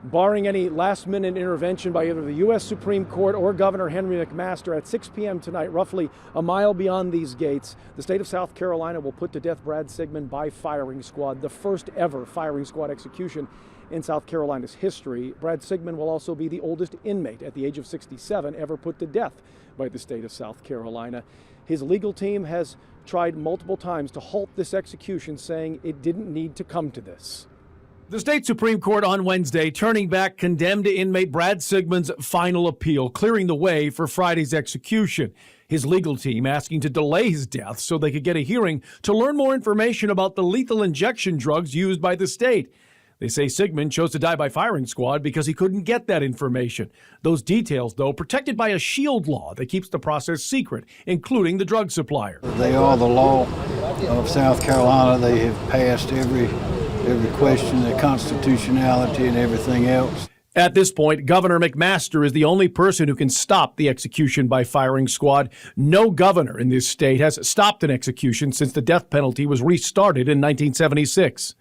Barring any last-minute intervention by either the U.S. Supreme Court or Governor Henry McMaster, at 6 p.m. tonight, roughly a mile beyond these gates, the state of South Carolina will put to death Brad Sigmund by firing squad, the first ever firing squad execution in South Carolina's history. Brad Sigmund will also be the oldest inmate at the age of 67 ever put to death by the state of South Carolina. His legal team has tried multiple times to halt this execution, saying it didn't need to come to this. The state Supreme Court on Wednesday turning back condemned inmate Brad Sigmund's final appeal, clearing the way for Friday's execution. His legal team asking to delay his death so they could get a hearing to learn more information about the lethal injection drugs used by the state. They say Sigmund chose to die by firing squad because he couldn't get that information. Those details, though, protected by a shield law that keeps the process secret, including the drug supplier. They are the law of South Carolina. They have passed every question, the constitutionality and everything else. At this point, Governor McMaster is the only person who can stop the execution by firing squad. No governor in this state has stopped an execution since the death penalty was restarted in 1976.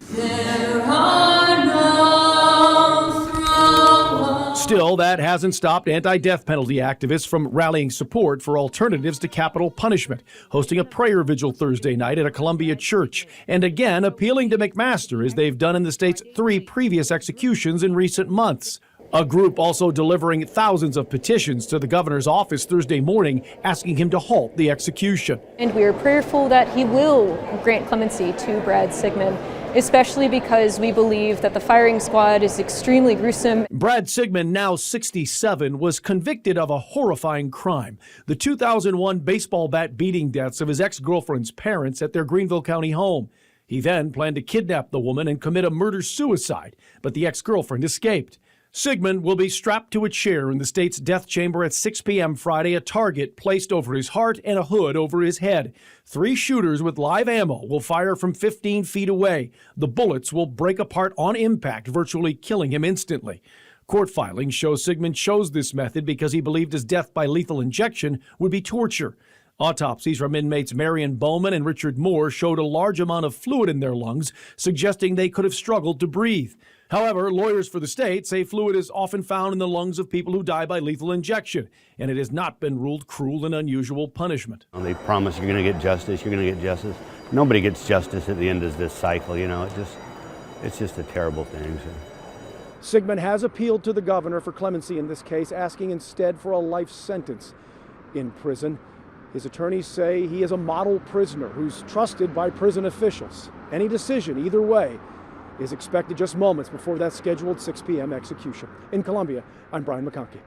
Still, that hasn't stopped anti-death penalty activists from rallying support for alternatives to capital punishment, hosting a prayer vigil Thursday night at a Columbia church, and again appealing to McMaster as they've done in the state's 3 previous executions in recent months. A group also delivering thousands of petitions to the governor's office Thursday morning, asking him to halt the execution. And we are prayerful that he will grant clemency to Brad Sigmund, especially because we believe that the firing squad is extremely gruesome. Brad Sigmund, now 67, was convicted of a horrifying crime: the 2001 baseball bat beating deaths of his ex-girlfriend's parents at their Greenville County home. He then planned to kidnap the woman and commit a murder-suicide, but the ex-girlfriend escaped. Sigmund will be strapped to a chair in the state's death chamber at 6 p.m. Friday, a target placed over his heart and a hood over his head. 3 shooters with live ammo will fire from 15 feet away. The bullets will break apart on impact, virtually killing him instantly. Court filings show Sigmund chose this method because he believed his death by lethal injection would be torture. Autopsies from inmates Marion Bowman and Richard Moore showed a large amount of fluid in their lungs, suggesting they could have struggled to breathe. However, lawyers for the state say fluid is often found in the lungs of people who die by lethal injection, and it has not been ruled cruel and unusual punishment. They promise you're going to get justice, you're going to get justice. Nobody gets justice at the end of this cycle, you know. It's just a terrible thing. Sigmund has appealed to the governor for clemency in this case, asking instead for a life sentence in prison. His attorneys say he is a model prisoner who's trusted by prison officials. Any decision, either way, is expected just moments before that scheduled 6 p.m. execution. In Columbia, I'm Brian McConkey.